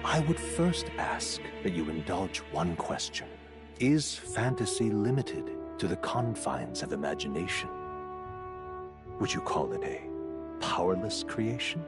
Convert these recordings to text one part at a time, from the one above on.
I would first ask that you indulge one question. Is fantasy limited to the confines of imagination? Would you call it a powerless creation?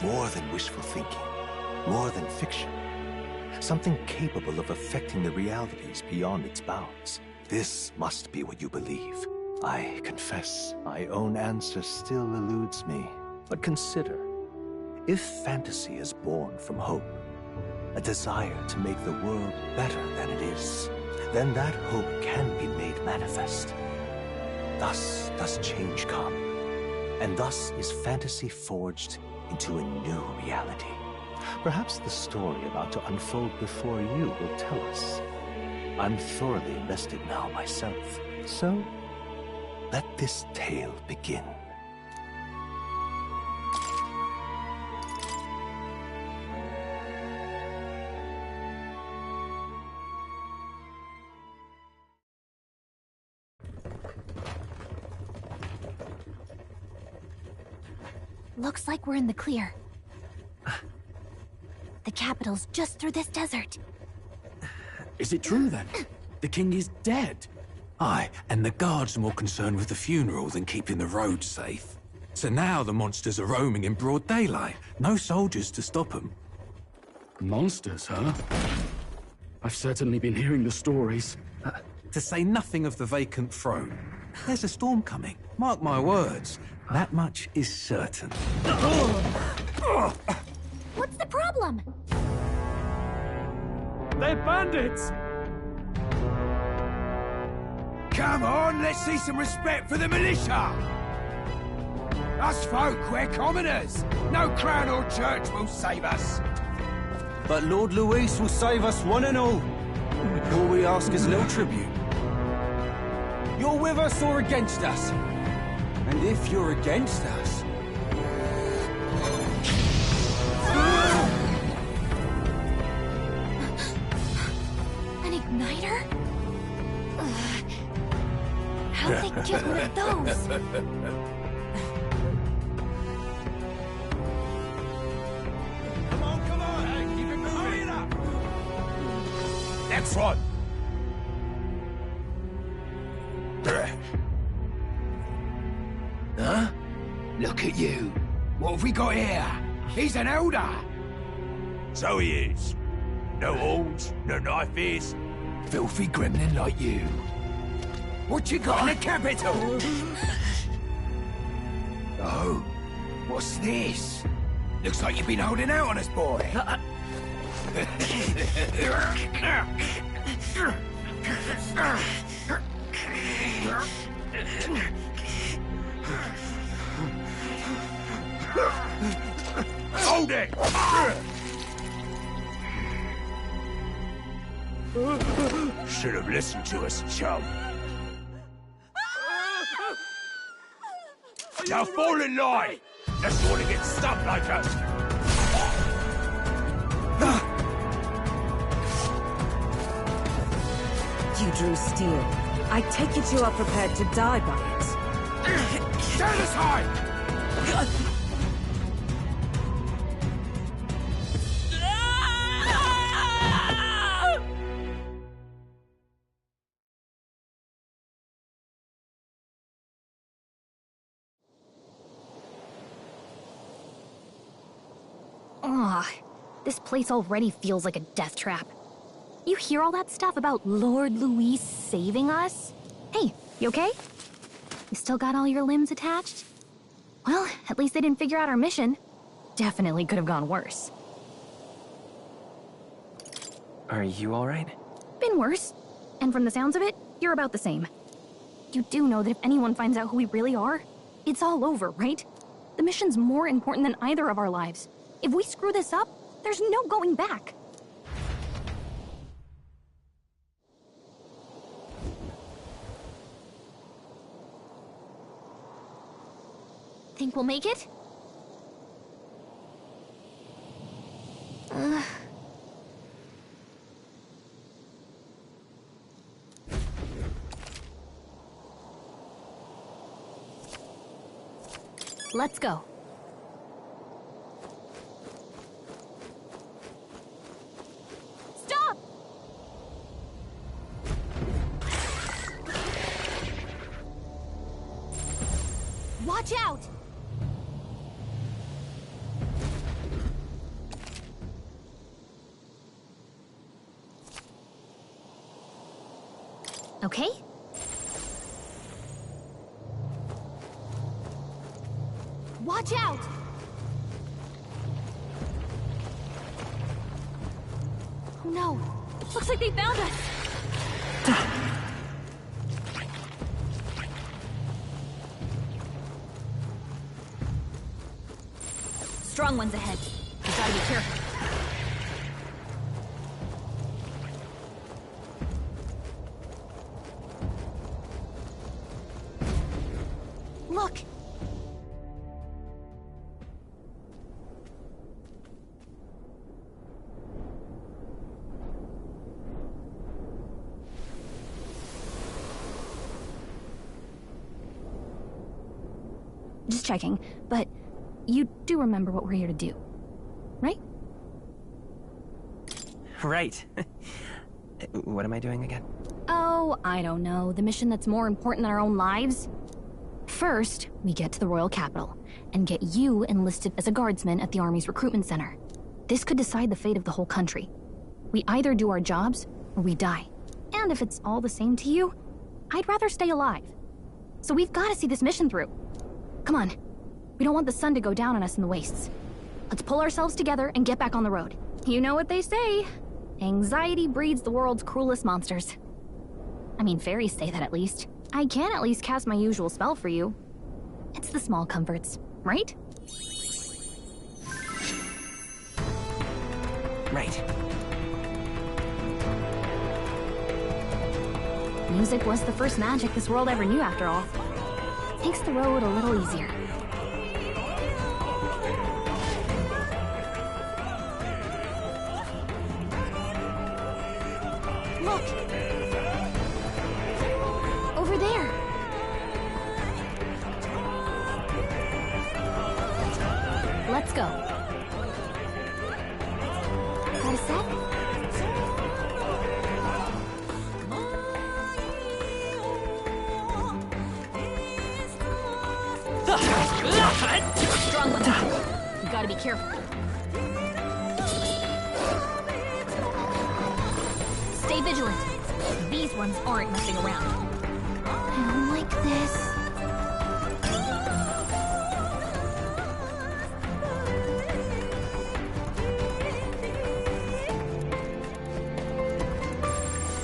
More than wishful thinking, more than fiction. Something capable of affecting the realities beyond its bounds. This must be what you believe. I confess, my own answer still eludes me. But consider, if fantasy is born from hope, a desire to make the world better than it is, then that hope can be made manifest. Thus does change come, and thus is fantasy forged into a new reality. Perhaps the story about to unfold before you will tell us. I'm thoroughly invested now myself, so let this tale begin. Looks like we're in the clear. The capital's just through this desert. Is it true then? The king is dead? Aye, and the guards are more concerned with the funeral than keeping the roads safe. So now the monsters are roaming in broad daylight. No soldiers to stop them. Monsters, huh? I've certainly been hearing the stories. To say nothing of the vacant throne. There's a storm coming. Mark my words. That much is certain. What's the problem? They're bandits! Come on, let's see some respect for the militia! Us folk, we're commoners. No crown or church will save us. But Lord Luis will save us one and all. All we ask is a little tribute. You're with us or against us? And if you're against us... An igniter? How'd they get one of those? Come on, hey, keep it moving. Hurry it up! Next one! Huh? Look at you. What have we got here? He's an elder. So he is. No horns, no knife is. Filthy gremlin like you. What you got in the capital? Oh, what's this? Looks like you've been holding out on us, boy. Hold it! Should have listened to us, chum. Now fall in line! Unless you want to get stuck like us. You drew steel. I take it you are prepared to die by it. Stand aside! Ugh, this place already feels like a death trap. You hear all that stuff about Lord Luis saving us? Hey, you okay? You still got all your limbs attached? Well, at least they didn't figure out our mission. Definitely could have gone worse. Are you alright? Been worse. And from the sounds of it, you're about the same. You do know that if anyone finds out who we really are, it's all over, right? The mission's more important than either of our lives. If we screw this up, there's no going back. Think we'll make it? Let's go. Stop! Watch out! Okay? Watch out! Oh no! Looks like they found us! Strong ones ahead. You gotta be careful. Look! Just checking, but you do remember what we're here to do, right? Right. What am I doing again? Oh, I don't know. The mission that's more important than our own lives? First, we get to the royal capital, and get you enlisted as a guardsman at the Army's recruitment center. This could decide the fate of the whole country. We either do our jobs, or we die. And if it's all the same to you, I'd rather stay alive. So we've got to see this mission through. Come on. We don't want the sun to go down on us in the wastes. Let's pull ourselves together and get back on the road. You know what they say. Anxiety breeds the world's cruelest monsters. I mean, fairies say that at least. I can at least cast my usual spell for you. It's the small comforts, right? Right. Music was the first magic this world ever knew, after all. Makes the road a little easier. Look! Over there! Let's go. Got a sec? Strong one. You gotta be careful. Stay vigilant. These ones aren't messing around. I don't like this.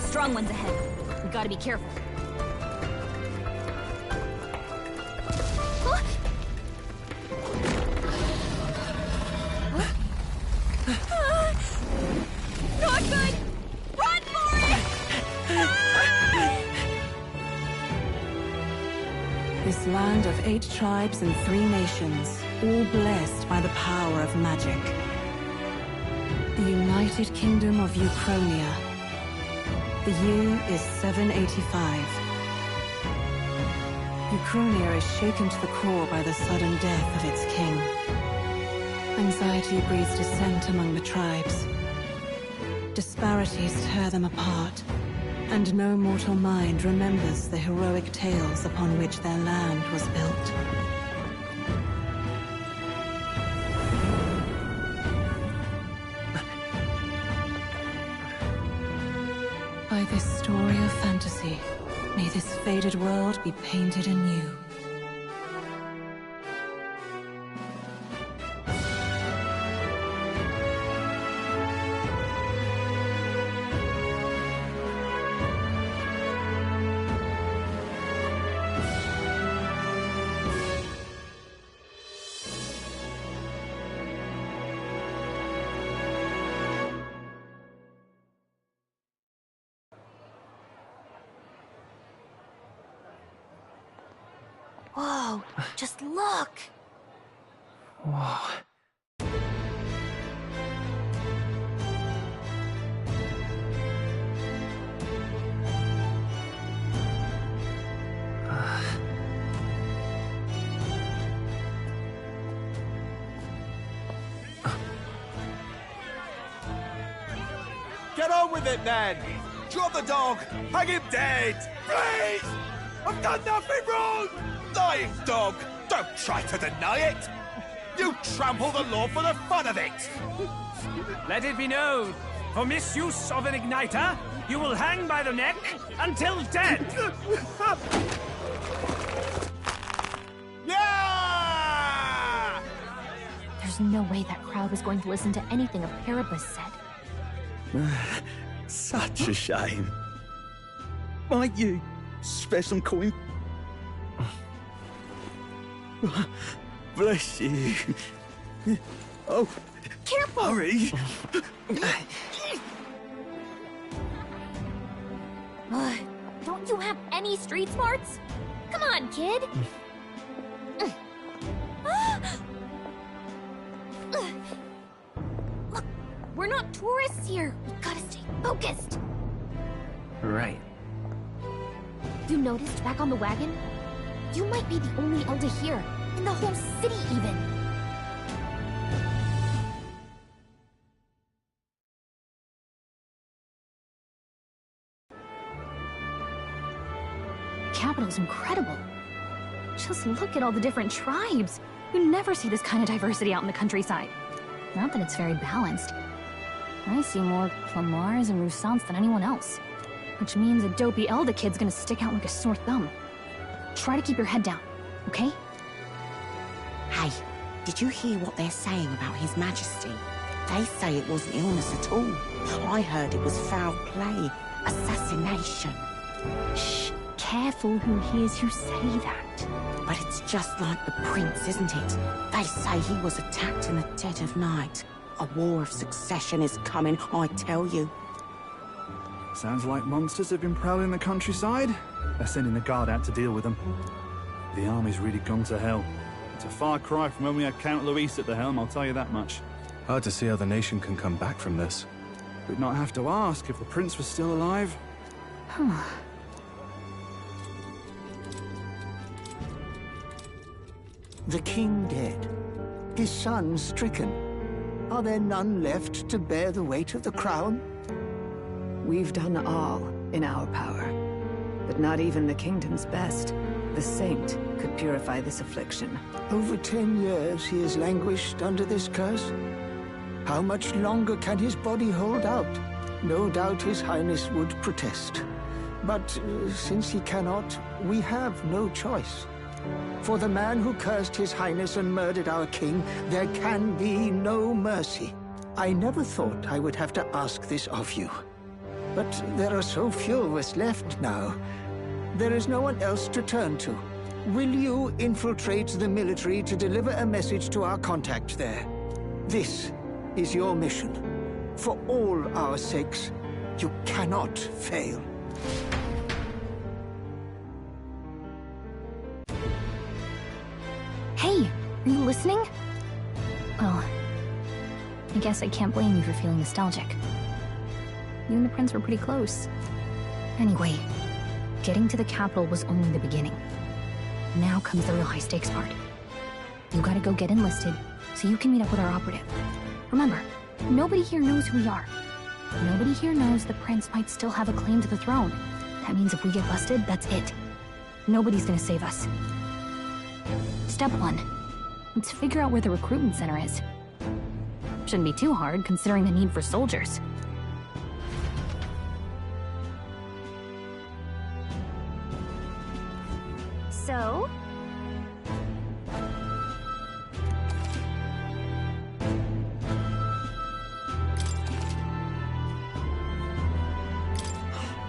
Strong ones ahead. We gotta be careful. Not good! Run for it! This land of 8 tribes and 3 nations, all blessed by the power of magic. The United Kingdom of Ukronia. The year is 785. Ukronia is shaken to the core by the sudden death of its king. Anxiety breeds dissent among the tribes. Disparities tear them apart, and no mortal mind remembers the heroic tales upon which their land was built. By this story of fantasy, may this faded world be painted anew. Whoa, just look! Whoa. Get on with it, then! Drop the dog! Hang him dead! Please! I've done nothing wrong! Lying dog! Don't try to deny it! You trample the law for the fun of it! Let it be known, for misuse of an igniter, you will hang by the neck until dead! Yeah! There's no way that crowd was going to listen to anything a Paribus said. Such a shame. Might you spare some coin? Bless you. Oh, Careful! hurry. Don't you have any street smarts? Come on, kid! Look, we're not tourists here. We gotta stay focused. Right. You noticed back on the wagon? You might be the only Elder here, in the whole city even. The capital's incredible. Just look at all the different tribes. You never see this kind of diversity out in the countryside. Not that it's very balanced. I see more Clamars and Roussants than anyone else. Which means a dopey Elder kid's gonna stick out like a sore thumb. Try to keep your head down, okay? Hey, did you hear what they're saying about His Majesty? They say it wasn't illness at all. I heard it was foul play, assassination. Shh, careful who hears you say that. But it's just like the prince, isn't it? They say he was attacked in the dead of night. A war of succession is coming, I tell you. Sounds like monsters have been prowling the countryside. They're sending the guard out to deal with them. The army's really gone to hell. It's a far cry from when we had Count Luis at the helm, I'll tell you that much. Hard to see how the nation can come back from this. We'd not have to ask if the prince was still alive. The king dead. His son stricken. Are there none left to bear the weight of the crown? We've done all in our power. But not even the kingdom's best, the saint, could purify this affliction. Over 10 years he has languished under this curse. How much longer can his body hold out? No doubt his highness would protest. But since he cannot, we have no choice. For the man who cursed his highness and murdered our king, there can be no mercy. I never thought I would have to ask this of you. But there are so few of us left now. There is no one else to turn to. Will you infiltrate the military to deliver a message to our contact there? This is your mission. For all our sakes, you cannot fail. Hey, are you listening? Well, I guess I can't blame you for feeling nostalgic. You and the prince were pretty close. Anyway, getting to the capital was only the beginning. Now comes the real high-stakes part. You gotta go get enlisted, so you can meet up with our operative. Remember, nobody here knows who we are. Nobody here knows the prince might still have a claim to the throne. That means if we get busted, that's it. Nobody's gonna save us. Step 1. Let's figure out where the recruitment center is. Shouldn't be too hard, considering the need for soldiers. So?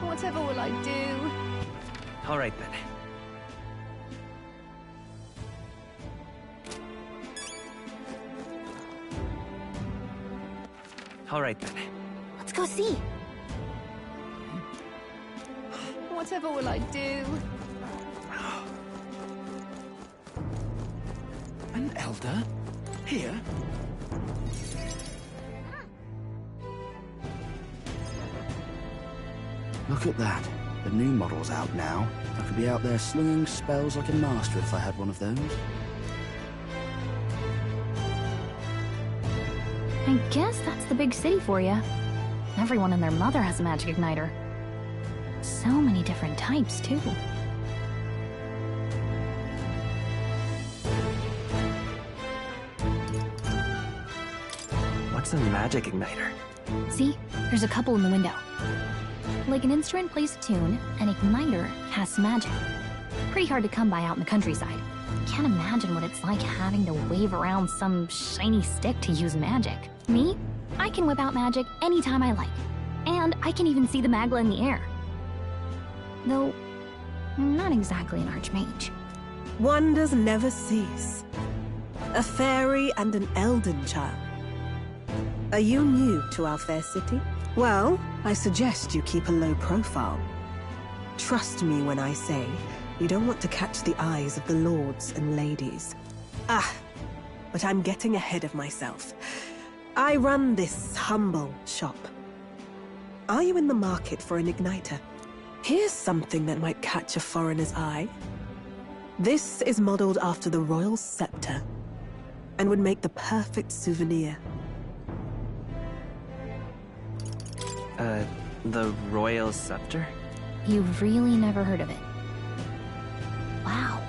Whatever will I do? All right, then. All right, then. Let's go see. Whatever will I do? An elder? Here? Look at that. The new model's out now. I could be out there slinging spells like a master if I had one of those. I guess that's the big city for you. Everyone and their mother has a magic igniter. So many different types, too. What's a magic igniter? See? There's a couple in the window. Like an instrument plays a tune, an igniter casts magic. Pretty hard to come by out in the countryside. Can't imagine what it's like having to wave around some shiny stick to use magic. Me? I can whip out magic anytime I like. And I can even see the Magla in the air. Though, I'm not exactly an archmage. Wonders never cease. A fairy and an Elden child. Are you new to our fair city? Well, I suggest you keep a low profile. Trust me when I say you don't want to catch the eyes of the lords and ladies. But I'm getting ahead of myself. I run this humble shop. Are you in the market for an igniter? Here's something that might catch a foreigner's eye. This is modeled after the royal scepter and would make the perfect souvenir. The royal scepter? You've really never heard of it. Wow.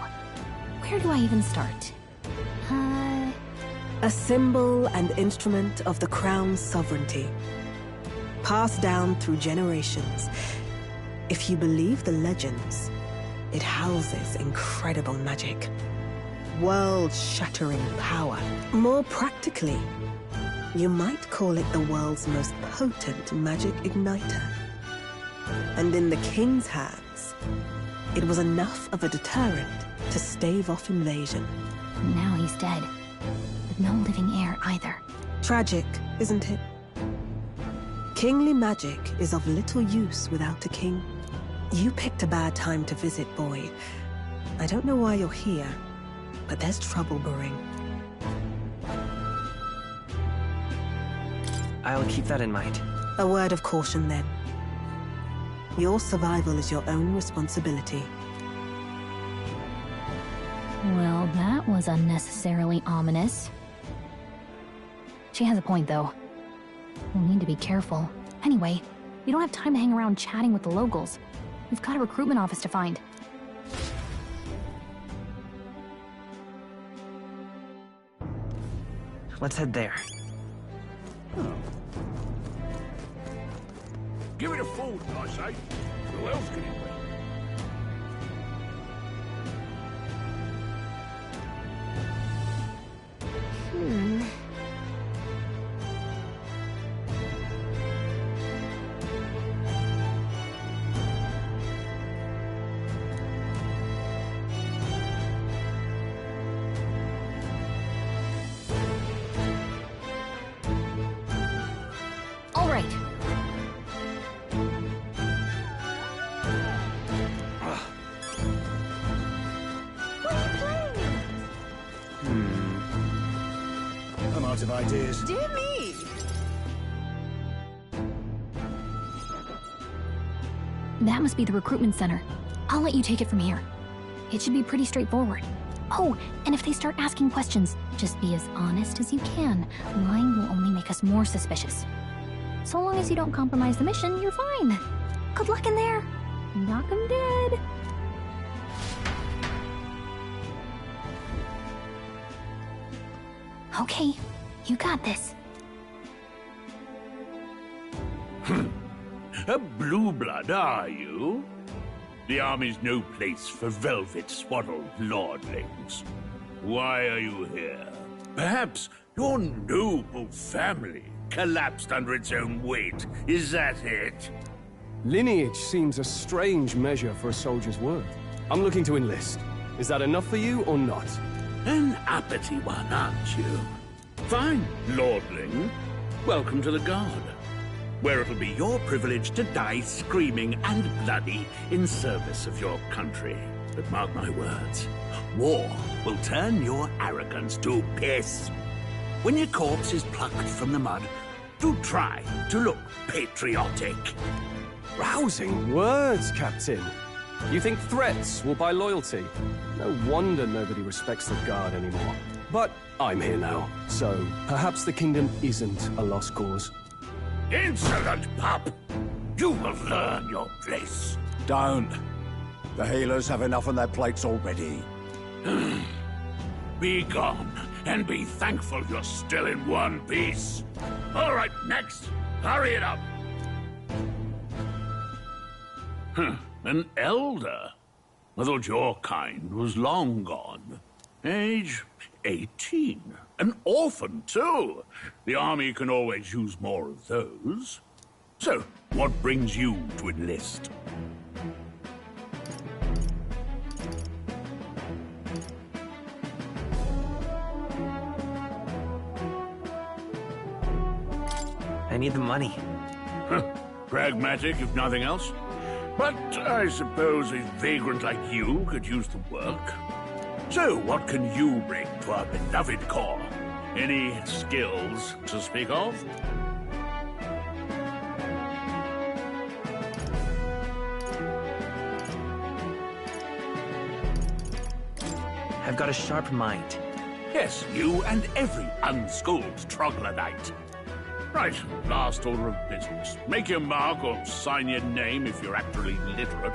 Where do I even start? A symbol and instrument of the crown's sovereignty. Passed down through generations. If you believe the legends, it houses incredible magic. World-shattering power. More practically, you might call it the world's most potent magic igniter. And in the king's hands, It was enough of a deterrent to stave off invasion. Now he's dead, with no living heir either. Tragic, isn't it? Kingly magic is of little use without a king. You picked a bad time to visit, boy. I don't know why you're here, but there's trouble brewing. I'll keep that in mind. A word of caution, then. Your survival is your own responsibility. Well, that was unnecessarily ominous. She has a point, though. We'll need to be careful. Anyway, we don't have time to hang around chatting with the locals. We've got a recruitment office to find. Let's head there. Give it a fold, I say. Who else can it be? All right. I'm out of ideas. Dear me! That must be the recruitment center. I'll let you take it from here. It should be pretty straightforward. Oh, and if they start asking questions, just be as honest as you can. Lying will only make us more suspicious. So long as you don't compromise the mission, you're fine. Good luck in there. Knock 'em dead. Okay, you got this. A blue blood, are you? The army's no place for velvet-swaddled lordlings. Why are you here? Perhaps your noble family collapsed under its own weight. Is that it? Lineage seems a strange measure for a soldier's worth. I'm looking to enlist. Is that enough for you or not? An uppity one, aren't you? Fine, lordling. Welcome to the Guard, where it'll be your privilege to die screaming and bloody in service of your country. But mark my words, war will turn your arrogance to piss. When your corpse is plucked from the mud, do try to look patriotic. Rousing words, Captain. You think threats will buy loyalty? No wonder nobody respects the Guard anymore. But I'm here now, so perhaps the kingdom isn't a lost cause. Insolent pup! You will learn your place. Don't. The healers have enough on their plates already. Be gone, and be thankful you're still in one piece. All right, next. Hurry it up. An elder? I thought your kind was long gone. Age 18. An orphan, too. The army can always use more of those. So, what brings you to enlist? I need the money. Pragmatic, if nothing else. But I suppose a vagrant like you could use the work. So, what can you bring to our beloved corps? Any skills to speak of? I've got a sharp mind. Yes, you and every unschooled troglodyte. Right, last order of business. Make your mark or sign your name if you're actually literate.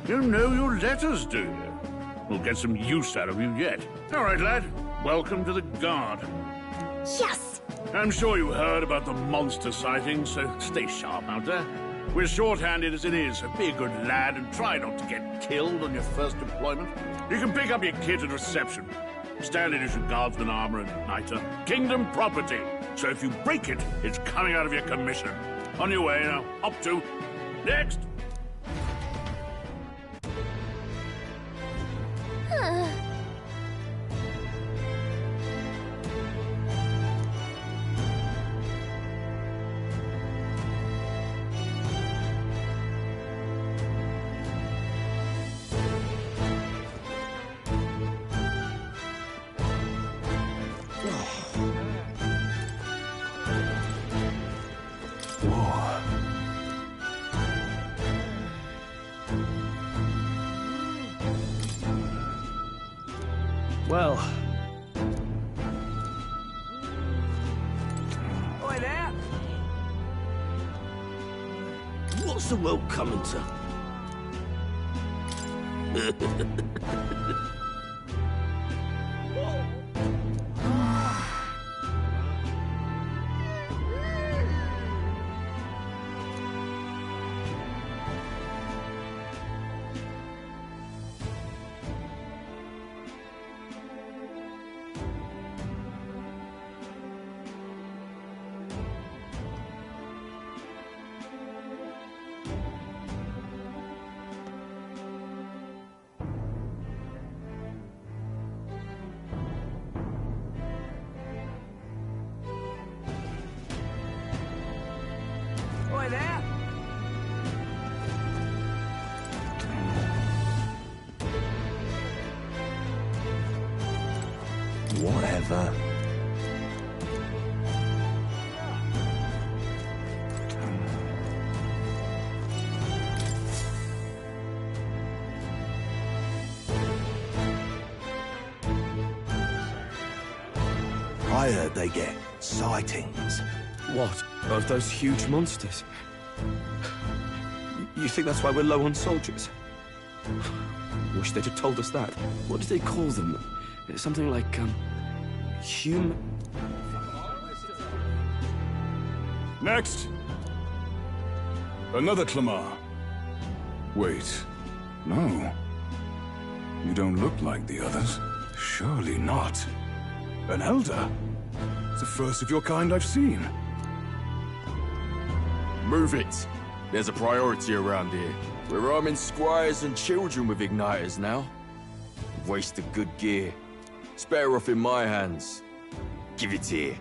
You know your letters, do you? We'll get some use out of you yet. All right, lad. Welcome to the Guard. Yes! I'm sure you heard about the monster sightings, so stay sharp out there. We're short-handed as it is, so be a good lad and try not to get killed on your first deployment. You can pick up your kit at reception. Standard issue guardsman armor and igniter. Kingdom property. So if you break it, it's coming out of your commission. On your way now. Up to. Next! Well. Oi there! What's the world coming to? Oi there! Whatever. I heard they get sightings. What? Of those huge monsters? You think that's why we're low on soldiers? Wish they'd have told us that. What do they call them? Something like, human... Next! Another Clamar. Wait. No. You don't look like the others. Surely not. An Elder? It's the first of your kind I've seen. Move it. There's a priority around here. We're arming squires and children with igniters now. Waste of good gear. It's better off in my hands. Give it here.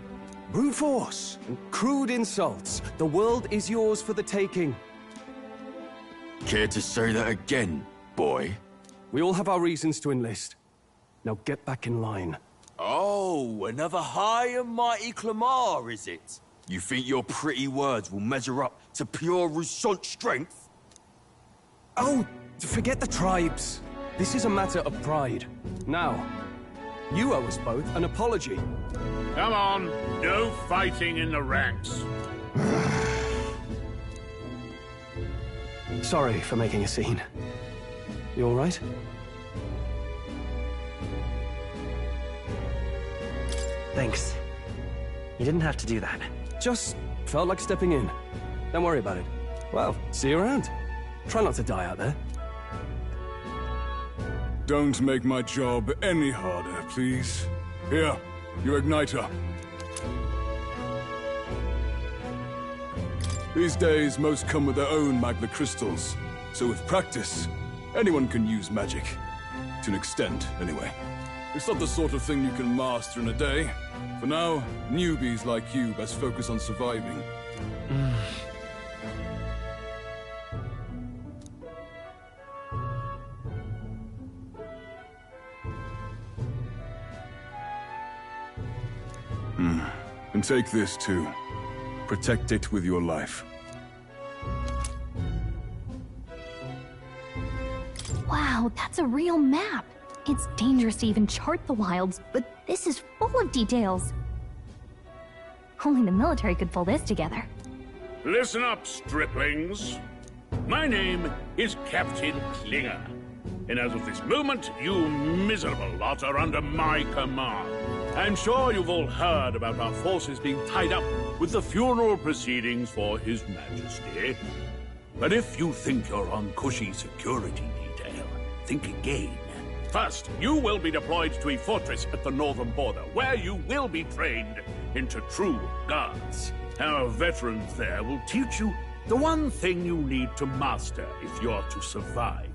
Brute force and crude insults. The world is yours for the taking. Care to say that again, boy? We all have our reasons to enlist. Now get back in line. Oh, another high and mighty Clamar, is it? You think your pretty words will measure up to pure Roussant strength? Oh, forget the tribes. This is a matter of pride. Now, you owe us both an apology. Come on, no fighting in the ranks. Sorry for making a scene. You all right? Thanks. You didn't have to do that. Just felt like stepping in. Don't worry about it. Well, see you around. Try not to die out there. Don't make my job any harder, please. Here, your igniter. These days, most come with their own Magna crystals. So with practice, anyone can use magic. To an extent, anyway. It's not the sort of thing you can master in a day. For now, newbies like you best focus on surviving. And take this too. Protect it with your life. Wow, that's a real map. It's dangerous to even chart the wilds, but this is full of details. Only the military could pull this together. Listen up, striplings. My name is Captain Klinger. And as of this moment, you miserable lot are under my command. I'm sure you've all heard about our forces being tied up with the funeral proceedings for His Majesty. But if you think you're on cushy security detail, think again. First, you will be deployed to a fortress at the northern border, where you will be trained into true guards. Our veterans there will teach you the one thing you need to master if you're to survive.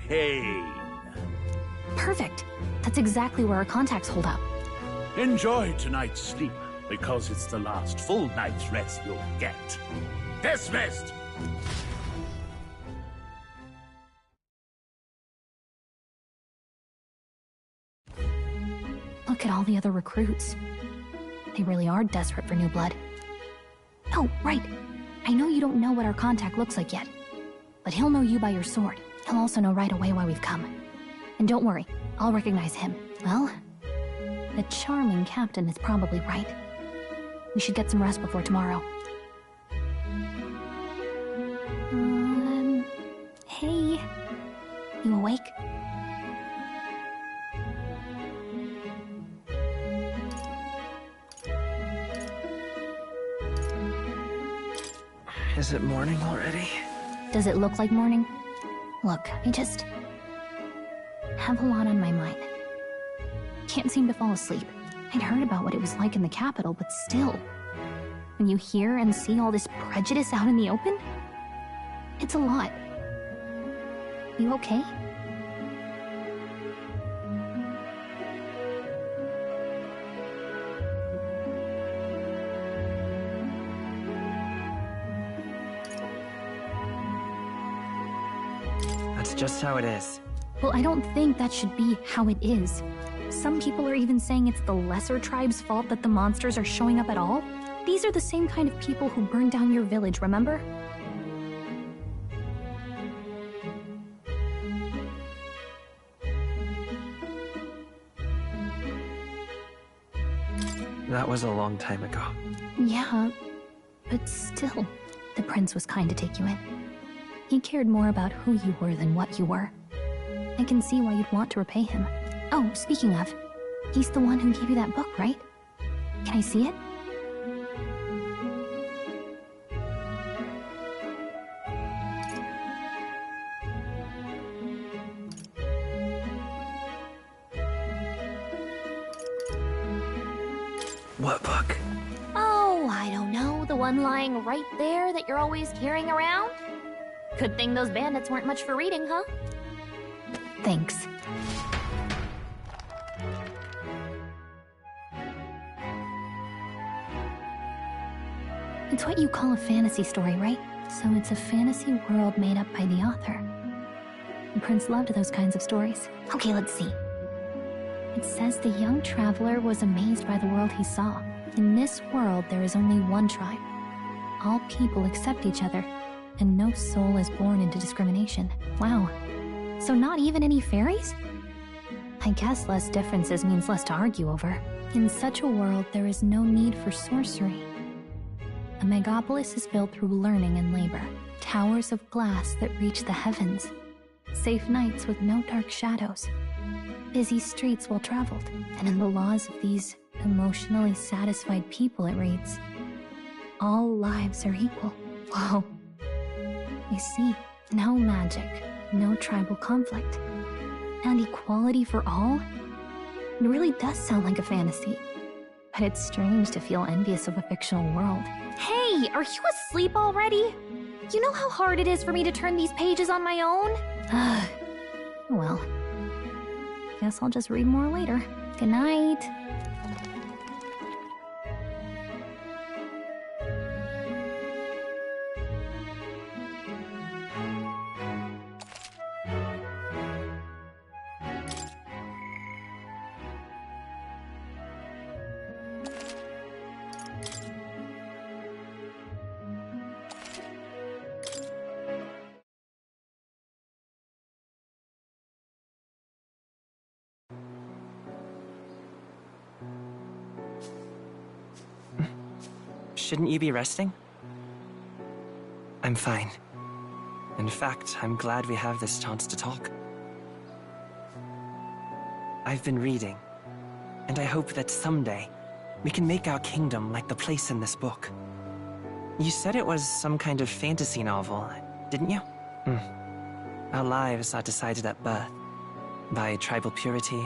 Pain. Perfect. That's exactly where our contacts hold up. Enjoy tonight's sleep, because it's the last full night's rest you'll get. Dismissed! Look at all the other recruits. They really are desperate for new blood. Oh, right. I know you don't know what our contact looks like yet, but he'll know you by your sword. He'll also know right away why we've come. And don't worry, I'll recognize him. Well, the charming captain is probably right. We should get some rest before tomorrow. Hey. You awake? Is it morning already? Does it look like morning? Look, I just have a lot on my mind. Can't seem to fall asleep. I'd heard about what it was like in the capital, but still. When you hear and see all this prejudice out in the open, it's a lot. You okay? That's just how it is. Well, I don't think that should be how it is. Some people are even saying it's the lesser tribe's fault that the monsters are showing up at all. These are the same kind of people who burned down your village, remember? That was a long time ago. Yeah, but still, the prince was kind to take you in. He cared more about who you were than what you were. I can see why you'd want to repay him. Oh, speaking of, he's the one who gave you that book, right? Can I see it? What book? Oh, I don't know. The one lying right there that you're always carrying around? Good thing those bandits weren't much for reading, huh? Thanks. It's what you call a fantasy story, right? So it's a fantasy world made up by the author. The prince loved those kinds of stories. Okay, let's see. It says the young traveler was amazed by the world he saw. In this world, there is only one tribe. All people accept each other, and no soul is born into discrimination. Wow. So not even any fairies? I guess less differences means less to argue over. In such a world, there is no need for sorcery. A megapolis is built through learning and labor. Towers of glass that reach the heavens. Safe nights with no dark shadows. Busy streets well traveled. And in the laws of these emotionally satisfied people, it reads, all lives are equal. Whoa. You see, no magic, no tribal conflict, and equality for all? It really does sound like a fantasy. But it's strange to feel envious of a fictional world. Hey, are you asleep already? You know how hard it is for me to turn these pages on my own? Well, guess I'll just read more later. Good night. Shouldn't you be resting? I'm fine. In fact, I'm glad we have this chance to talk. I've been reading, and I hope that someday we can make our kingdom like the place in this book. You said it was some kind of fantasy novel, didn't you? Our lives are decided at birth, by tribal purity,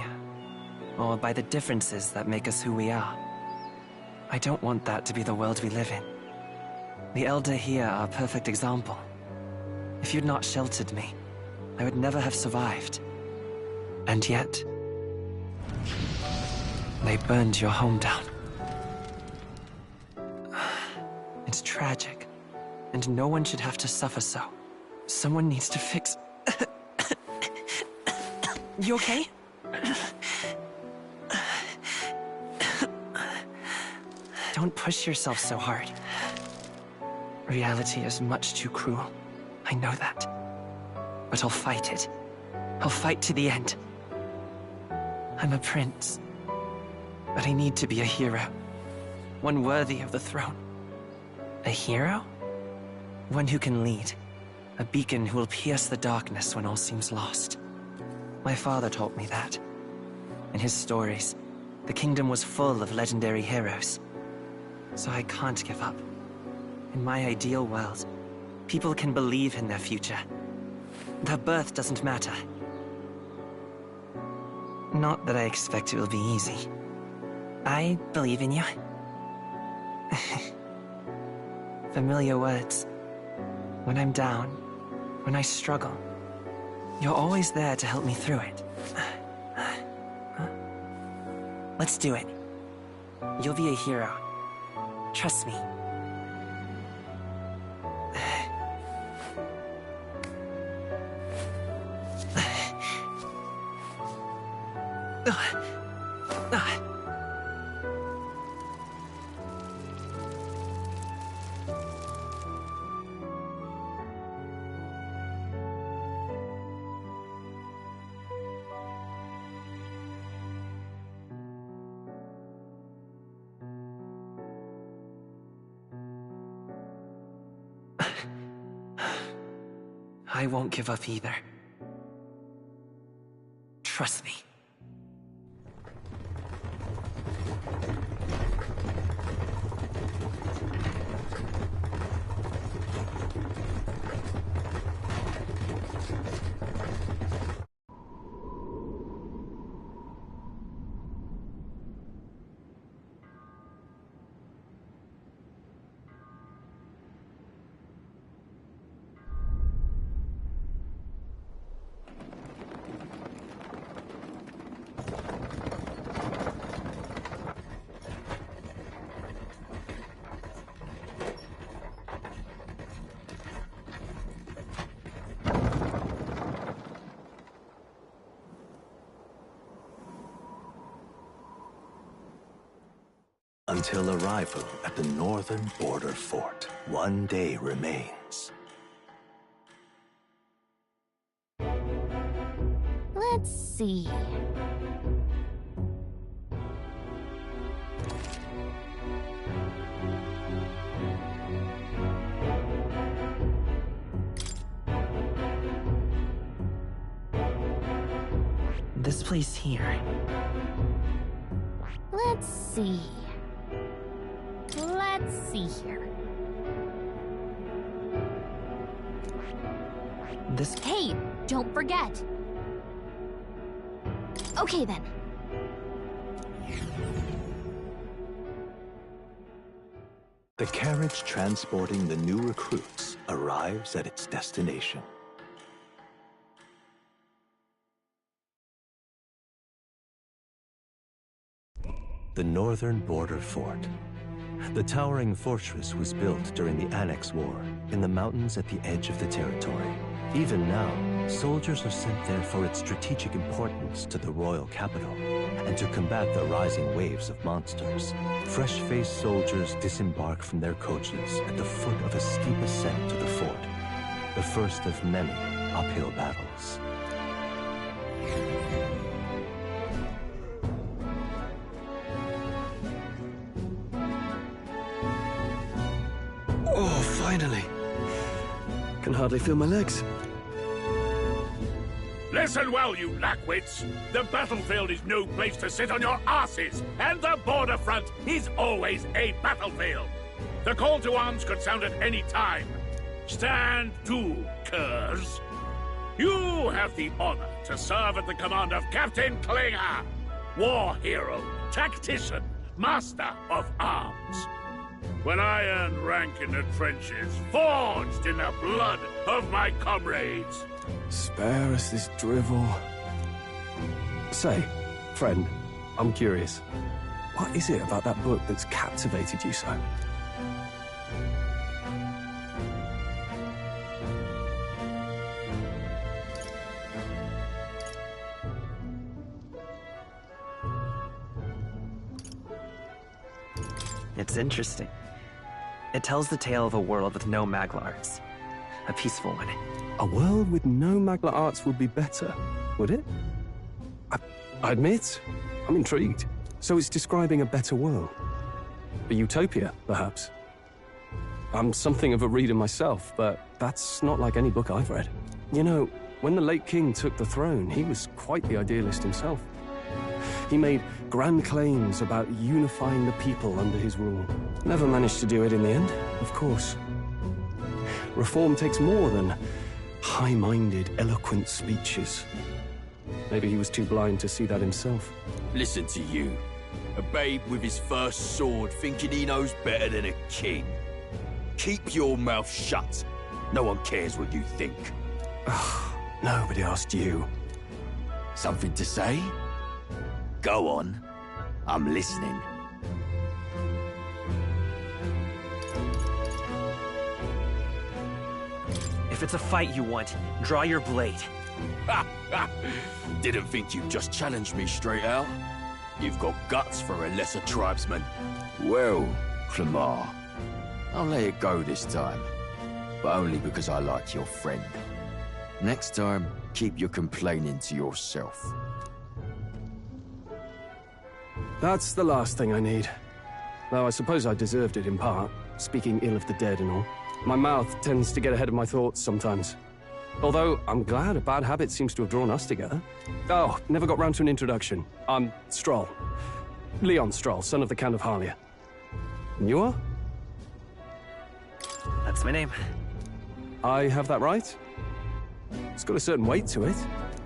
or by the differences that make us who we are. I don't want that to be the world we live in. The Elder here are a perfect example. If you'd not sheltered me, I would never have survived. And yet, they burned your home down. It's tragic, and no one should have to suffer so. Someone needs to fix... You okay? Don't push yourself so hard. Reality is much too cruel. I know that. But I'll fight it. I'll fight to the end. I'm a prince. But I need to be a hero. One worthy of the throne. A hero? One who can lead. A beacon who will pierce the darkness when all seems lost. My father taught me that. In his stories, the kingdom was full of legendary heroes. So I can't give up. In my ideal world, people can believe in their future. Their birth doesn't matter. Not that I expect it will be easy. I believe in you. Familiar words. When I'm down, when I struggle, you're always there to help me through it. Let's do it. You'll be a hero. Trust me. I won't give up either. Trust me. Until arrival at the northern border fort, one day remains. Let's see. This place here. Let's see. Let's see here. This... Hey, don't forget. Okay then. The carriage transporting the new recruits arrives at its destination. The northern border fort. The towering fortress was built during the Annex War in the mountains at the edge of the territory. Even now, soldiers are sent there for its strategic importance to the royal capital and to combat the rising waves of monsters. Fresh-faced soldiers disembark from their coaches at the foot of a steep ascent to the fort, the first of many uphill battles. Oh, finally. Can hardly feel my legs. Listen well, you lackwits. The battlefield is no place to sit on your asses, and the border front is always a battlefield. The call to arms could sound at any time. Stand to, curs. You have the honor to serve at the command of Captain Klinger, war hero, tactician, master of arms. When I earned rank in the trenches, forged in the blood of my comrades. Spare us this drivel. Say, friend, I'm curious. What is it about that book that's captivated you so? It's interesting. It tells the tale of a world with no Magla arts. A peaceful one. A world with no Magla arts would be better, would it? I admit, I'm intrigued. So it's describing a better world. A utopia, perhaps. I'm something of a reader myself, but that's not like any book I've read. You know, when the late king took the throne, he was quite the idealist himself. He made grand claims about unifying the people under his rule. Never managed to do it in the end, of course. Reform takes more than high-minded, eloquent speeches. Maybe he was too blind to see that himself. Listen to you. A babe with his first sword thinking he knows better than a king. Keep your mouth shut. No one cares what you think. Nobody asked you. Something to say? Go on. I'm listening. If it's a fight you want, draw your blade. Didn't think you'd just challenge me straight out. You've got guts for a lesser tribesman. Well, Clemar, I'll let it go this time. But only because I like your friend. Next time, keep your complaining to yourself. That's the last thing I need. Though I suppose I deserved it in part, speaking ill of the dead and all. My mouth tends to get ahead of my thoughts sometimes. Although, I'm glad a bad habit seems to have drawn us together. Oh, never got round to an introduction. I'm Stroll. Leon Stroll, son of the Count of Harlia. And you are? That's my name. I have that right? It's got a certain weight to it.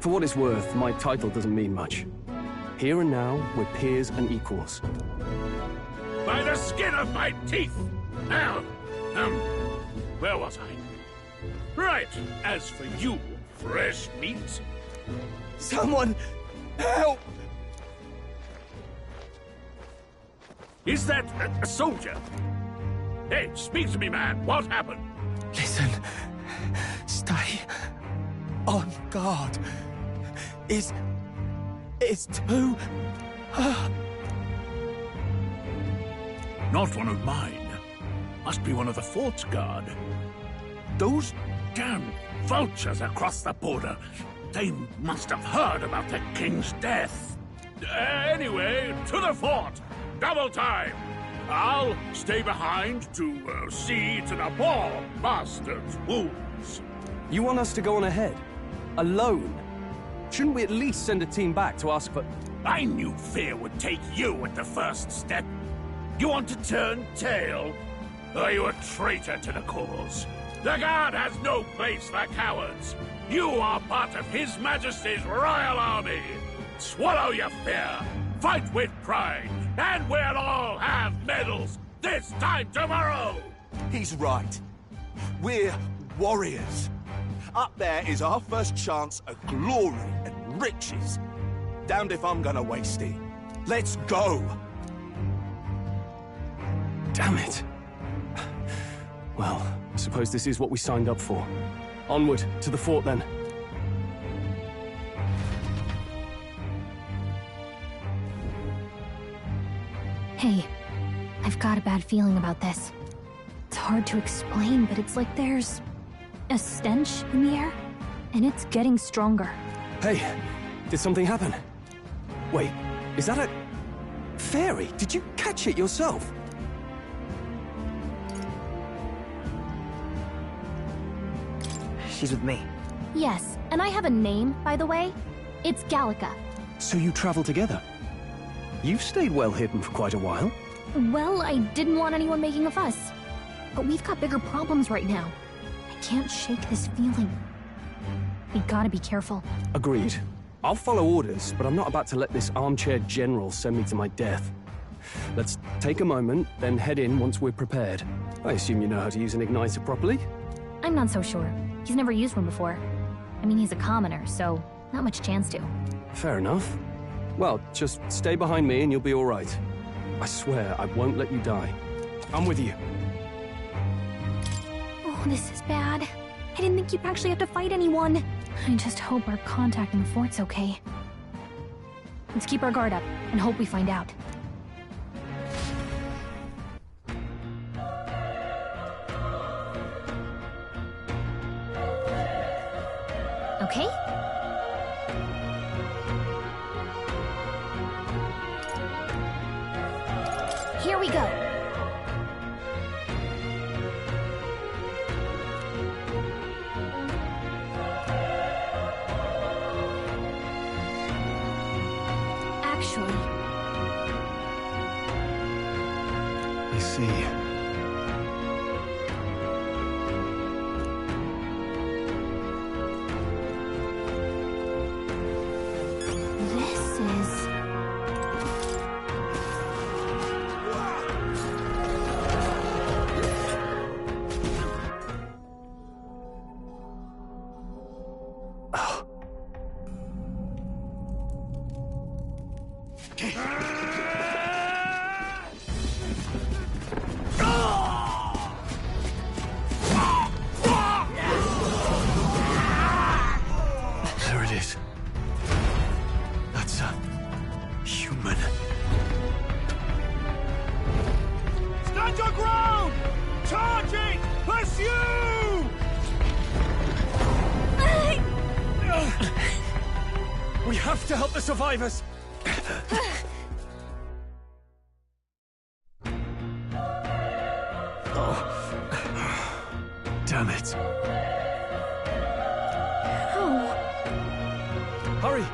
For what it's worth, my title doesn't mean much. Here and now, we're peers and equals. By the skin of my teeth! Now, where was I? Right, as for you, fresh meat. Someone, help! Is that a soldier? Hey, speak to me, man. What happened? Listen. Stay on guard. It's too... Not one of mine. Must be one of the fort's guard. Those damn vultures across the border. They must have heard about the king's death. Anyway, to the fort. Double time. I'll stay behind to see to the poor bastard's wounds. You want us to go on ahead? Alone? Shouldn't we at least send a team back to ask for... I knew fear would take you at the first step. You want to turn tail? Are you a traitor to the cause? The Guard has no place for cowards. You are part of His Majesty's Royal Army. Swallow your fear. Fight with pride. And we'll all have medals this time tomorrow. He's right. We're warriors. Up there is our first chance at glory and riches. Damned if I'm gonna waste it. Let's go! Damn it. Well, I suppose this is what we signed up for. Onward, to the fort then. Hey, I've got a bad feeling about this. It's hard to explain, but it's like there's a stench in the air, and it's getting stronger. Hey, did something happen? Wait, is that a... fairy? Did you catch it yourself? She's with me. Yes, and I have a name, by the way. It's Gallica. So you travel together? You've stayed well hidden for quite a while. Well, I didn't want anyone making a fuss. But we've got bigger problems right now. I can't shake this feeling. We gotta be careful. Agreed. I'll follow orders, but I'm not about to let this armchair general send me to my death. Let's take a moment, then head in once we're prepared. I assume you know how to use an igniter properly? I'm not so sure. He's never used one before. I mean, he's a commoner, so not much chance to. Fair enough. Well, just stay behind me and you'll be all right. I swear I won't let you die. I'm with you. Oh, this is bad. I didn't think you'd actually have to fight anyone. I just hope our contact in the fort's okay. Let's keep our guard up and hope we find out. Okay? Here we go. Actually, I see. this is... There it is. That's a human. Stand your ground! Charging! Pursue! We have to help the survivors! Damn it. Oh. Hurry!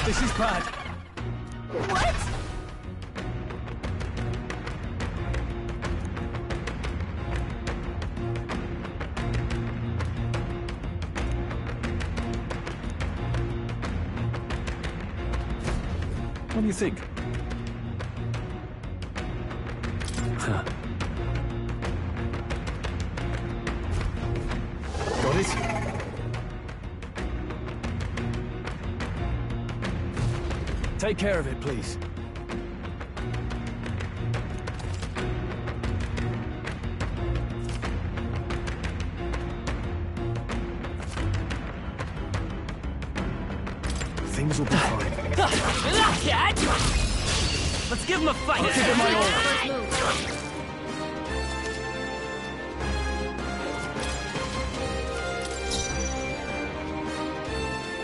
This is bad. What? What do you think? Take care of it, please. Things will be fine. Let's give him a fight! I'll give it my all.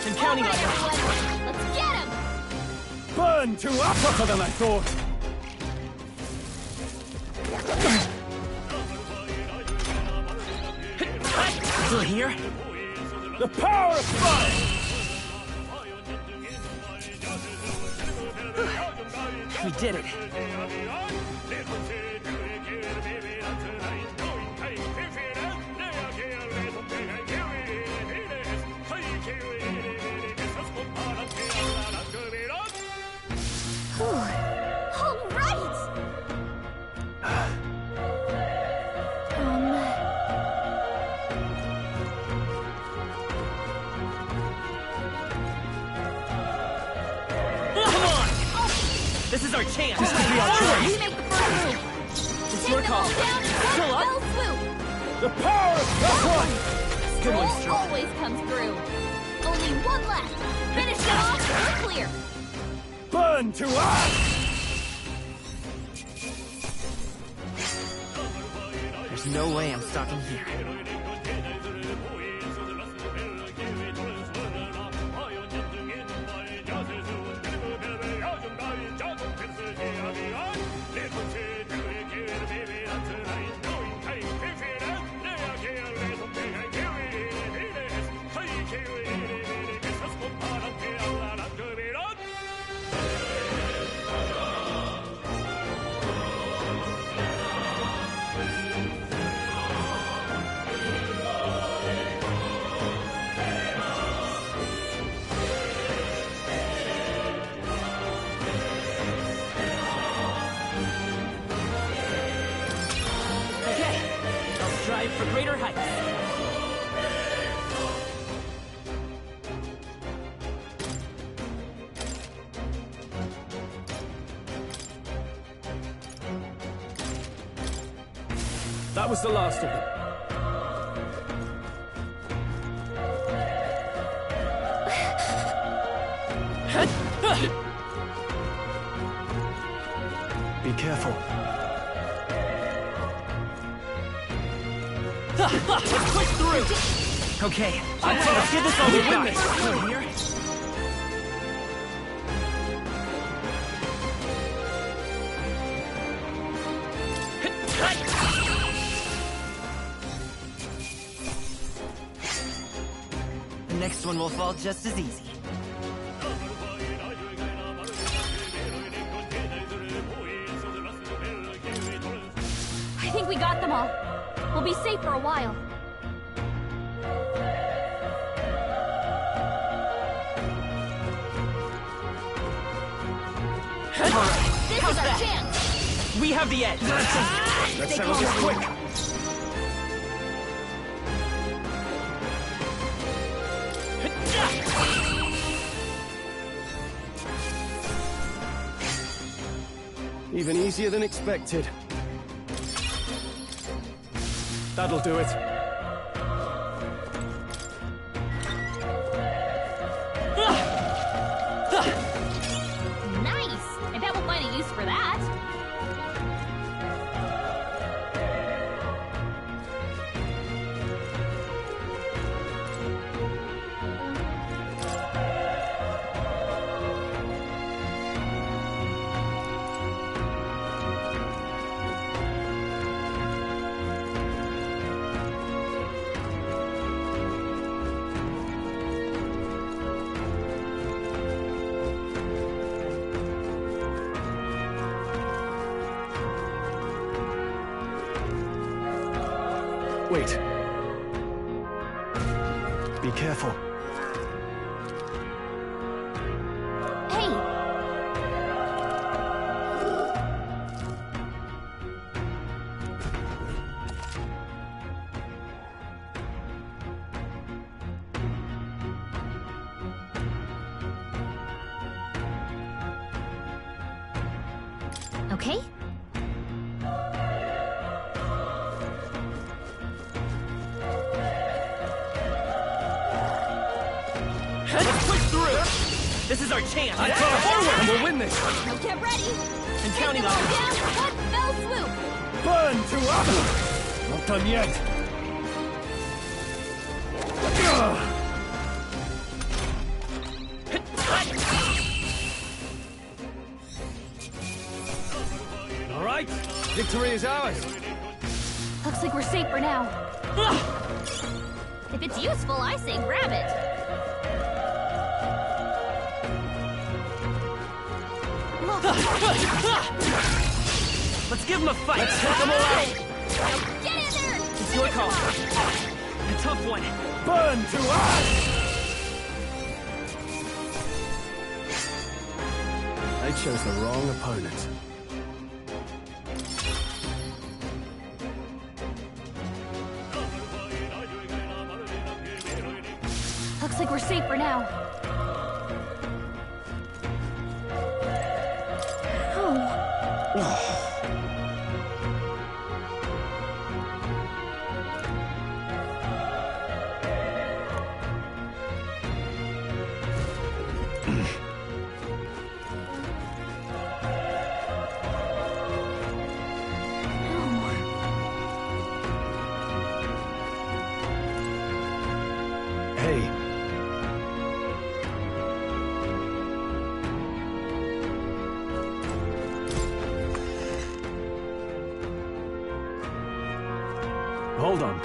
I'm counting on you. Let's get him! Burn to us! Tougher than I thought. Still here? The power of fire! We did it. All right! This is our chance! This will be our chance! Make the first move! It's Take your them call. all down in Still one up? fell swoop! The power of one! Good one, Stroll Stroll. always comes through. Only one left. Finish it off, we're clear. Burn to us! There's no way I'm stalking here. For greater heights. That was the last of them. Be careful. Let's push through! Okay, let's give this all we got. From here. The next one will fall just as easy. I think we got them all. We'll be safe for a while. This is our chance! We have the edge! Let's settle this quick! Even easier than expected. That'll do it. Nice! I bet we'll find a use for that. Wait. Be careful. Hey! okay? Let's push through! This is our chance! Forward! And we'll win this! Now get ready! I'm counting on Go you! down one fell swoop! Burn to us! Not done yet. All right, victory is ours. Looks like we're safe for now. If it's useful, I say grab it. Let's give him a fight! Let's take them all out! Now get in there! It's your call. A tough one. Burn to us! They chose the wrong opponent. Looks like we're safe for now. Hey. Hold on.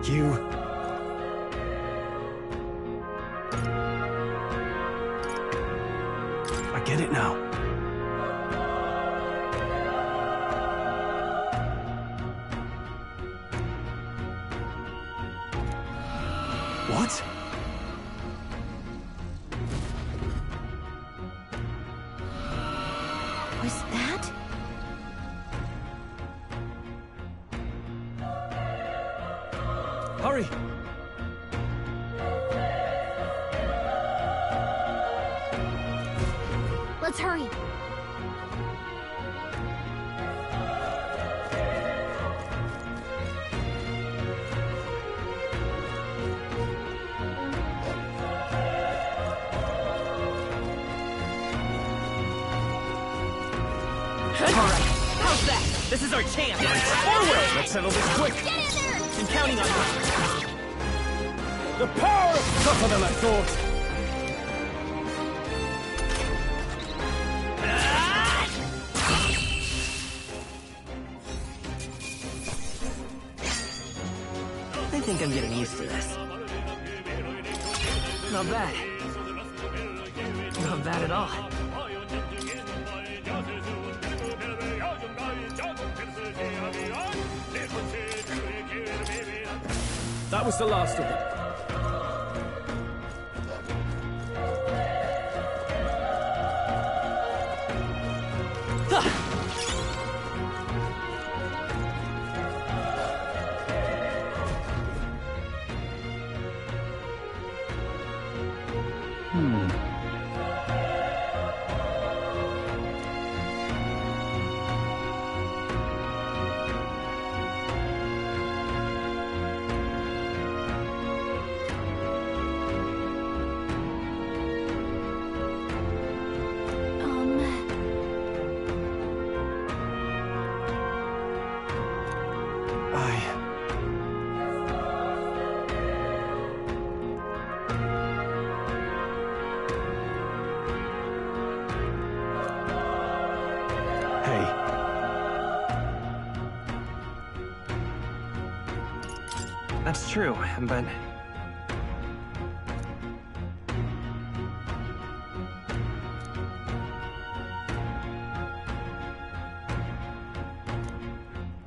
You... I get it now. What? Was that? Hurry! Let's hurry. Alright, how's that? This is our chance! Forward! Let's settle this quick! Get in there! I'm counting on you! The power is tougher than I thought! I think I'm getting used to this. Not bad. Not bad at all. That was the last of them. That's true, but...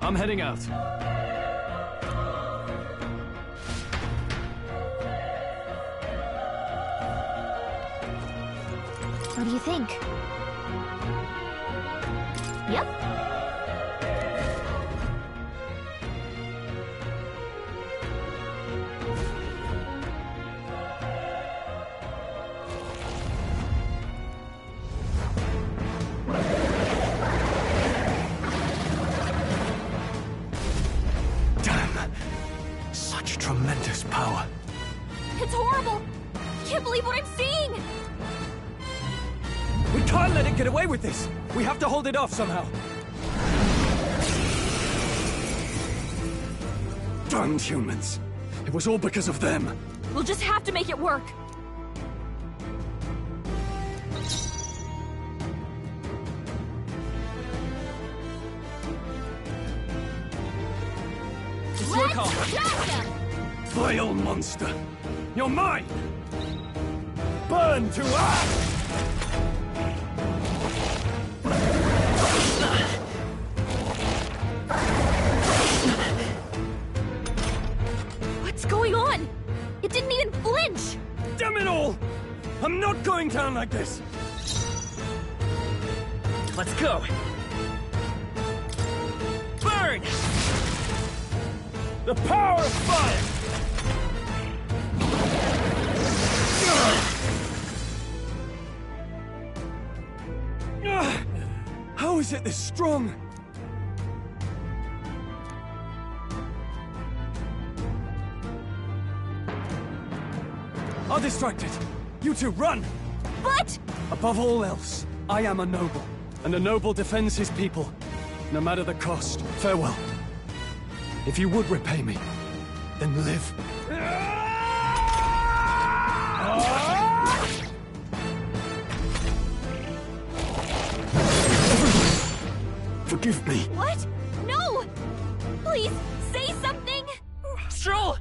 I'm heading out. What do you think? Yep. Such tremendous power. It's horrible! I can't believe what I'm seeing! We can't let it get away with this! We have to hold it off somehow. Damned humans. It was all because of them. We'll just have to make it work. It's your call. Vile monster. You're mine! Burn to ash! What's going on? It didn't even flinch! Damn it all! I'm not going down like this! Let's go! Burn! The power of fire! How is it this strong? I'll distract it. You two, run! But... Above all else, I am a noble, and a noble defends his people, no matter the cost. Farewell. If you would repay me, then live. Forgive me. What? No! Please, say something! Stroll!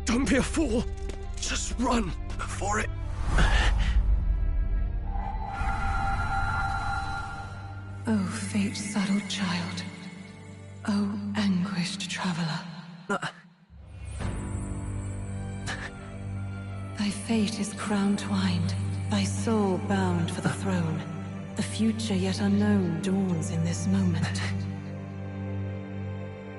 Don't be a fool. Just run for it. Oh, fate-saddled child. Oh, anguished traveler. Thy fate is crown-twined, thy soul bound for the throne. The future yet unknown dawns in this moment.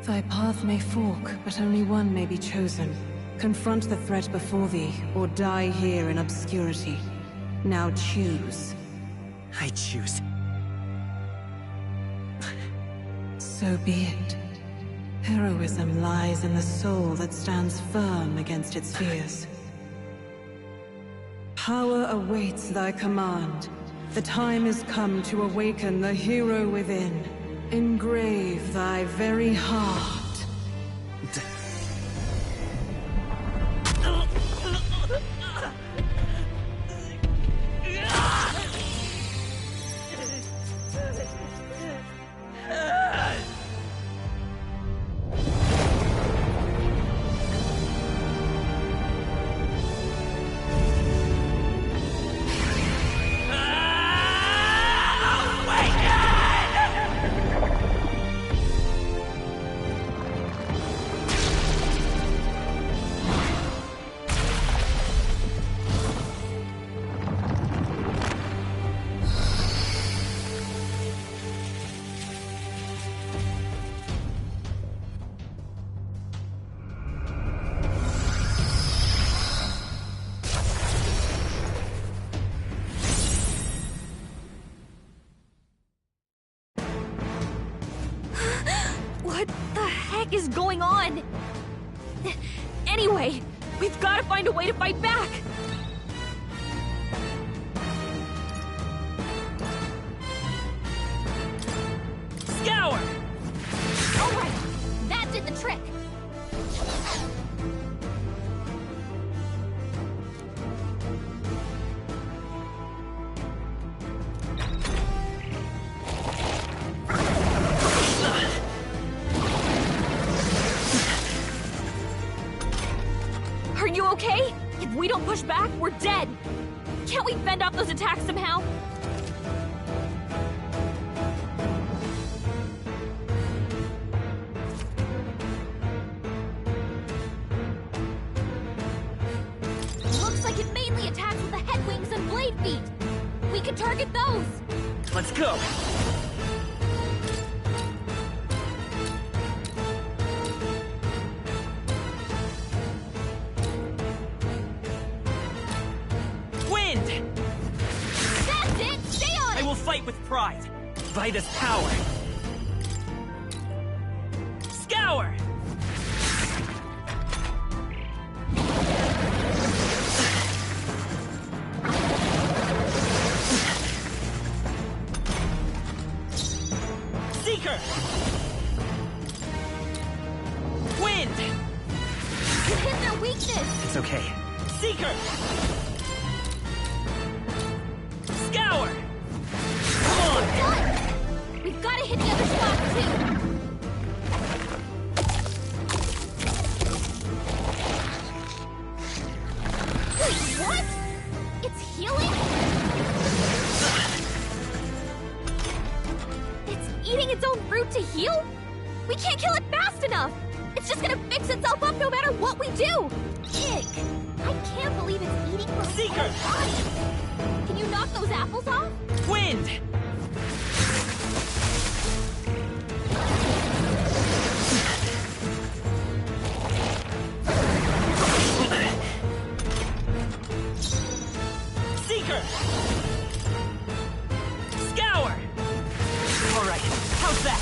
Thy path may fork, but only one may be chosen. Confront the threat before thee, or die here in obscurity. Now choose. I choose. So be it. Heroism lies in the soul that stands firm against its fears. Power awaits thy command. The time is come to awaken the hero within. Engrave thy very heart. What the heck is going on? Anyway, we've got to find a way to fight back! Scour! Alright, that did the trick! Are you okay? If we don't push back, we're dead! Can't we fend off those attacks somehow? Looks like it mainly attacks with the head wings and blade feet! We could target those! Let's go! Wind! That's it! Stay on it! I will fight with pride. Vida's power. Scour! this! It's okay. Seeker! Scour! Come on! Done! We've got to hit the other spot, too! Wait, what? It's healing? It's eating its own fruit to heal? We can't kill it fast enough! It's just gonna fix itself up no matter what we do! Ick! I can't believe it's eating from its own body! Can you knock those apples off? Wind! Seeker! Scour! Alright, how's that?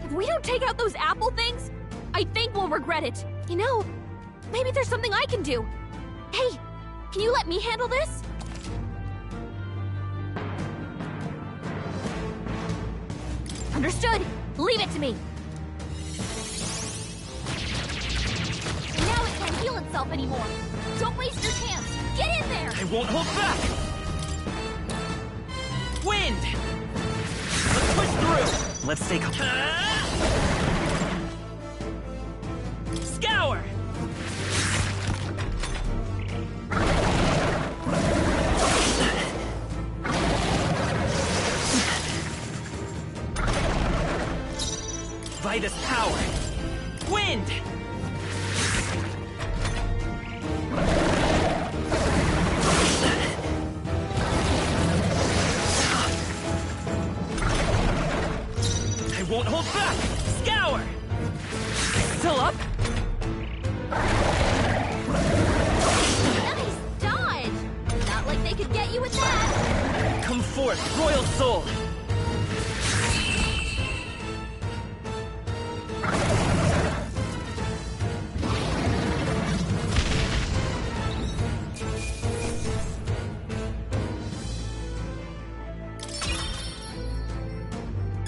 If we don't take out those apple things, I think we'll regret it. You know, maybe there's something I can do. Hey, can you let me handle this? Understood. Leave it to me. Now it can't heal itself anymore. Don't waste your chance. Get in there! I won't hold back! Wind! Let's push through! Let's take a... Scour! Vitus power! Wind! I won't hold back! Scour! Still up? Nice dodge! Not like they could get you with that! Come forth, Royal Soul!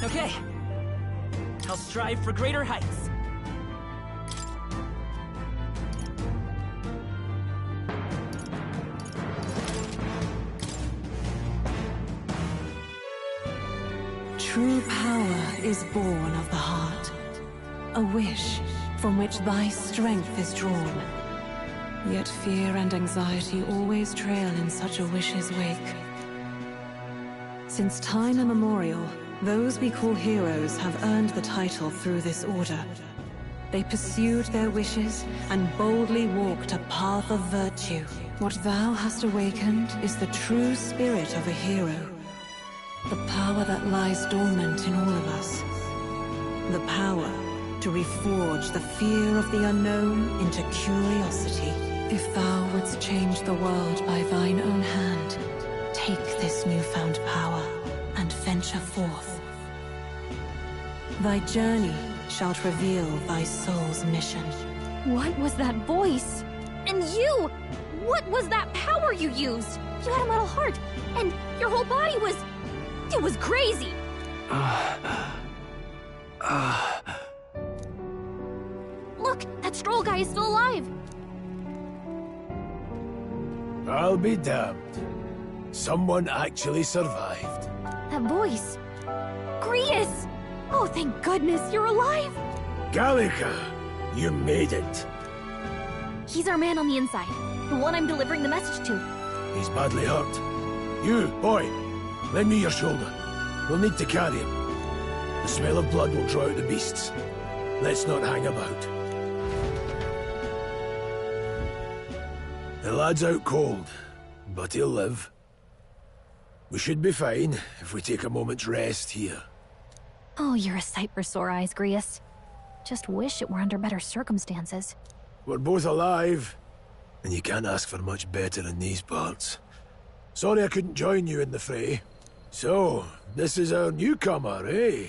Okay. I'll strive for greater heights. True power is born of the heart. A wish from which thy strength is drawn. Yet fear and anxiety always trail in such a wish's wake. Since time immemorial, those we call heroes have earned the title through this order. They pursued their wishes and boldly walked a path of virtue. What thou hast awakened is the true spirit of a hero. The power that lies dormant in all of us. The power to reforge the fear of the unknown into curiosity. If thou wouldst change the world by thine own hand, take this newfound power and venture forth. Thy journey shalt reveal thy soul's mission. What was that voice? And you! What was that power you used? You had a metal heart, and your whole body was... It was crazy! Look, that Stroll guy is still alive! I'll be damned. Someone actually survived. That voice... Grius! Oh, thank goodness, you're alive! Gallica, you made it. He's our man on the inside, the one I'm delivering the message to. He's badly hurt. You, boy, lend me your shoulder. We'll need to carry him. The smell of blood will draw out the beasts. Let's not hang about. The lad's out cold, but he'll live. We should be fine if we take a moment's rest here. Oh, you're a sight for sore eyes, Grius. Just wish it were under better circumstances. We're both alive, and you can't ask for much better in these parts. Sorry I couldn't join you in the fray. So, this is our newcomer, eh?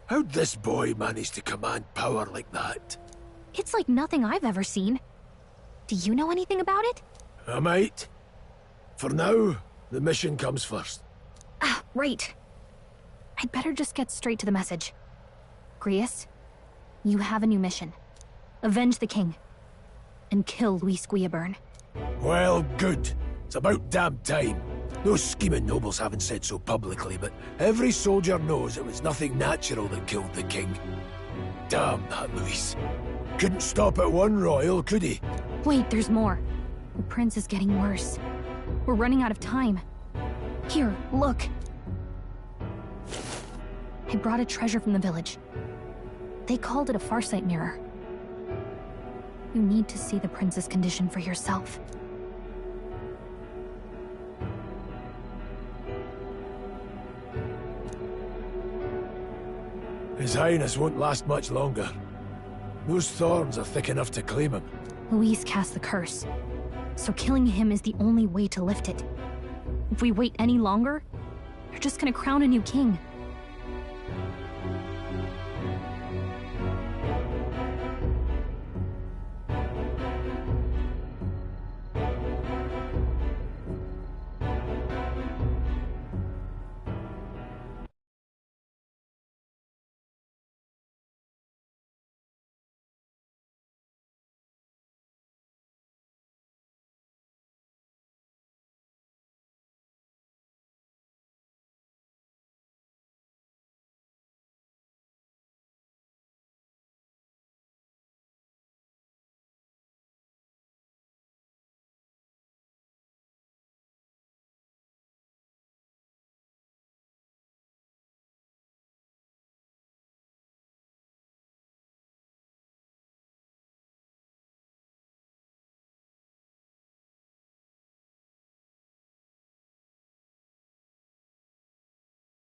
How'd this boy manage to command power like that? It's like nothing I've ever seen. Do you know anything about it? I might. For now, the mission comes first. Ah, right. I'd better just get straight to the message. Grius, you have a new mission. Avenge the king. And kill Luis Guillaburn. Well, good. It's about damn time. Those scheming nobles haven't said so publicly, but every soldier knows it was nothing natural that killed the king. Damn that Luis. Couldn't stop at one royal, could he? Wait, there's more. The prince is getting worse. We're running out of time. Here, look. I brought a treasure from the village. They called it a Farsight mirror. You need to see the prince's condition for yourself. His Highness won't last much longer. Those thorns are thick enough to claim him. Luis cast the curse, so killing him is the only way to lift it. If we wait any longer, you're just gonna crown a new king.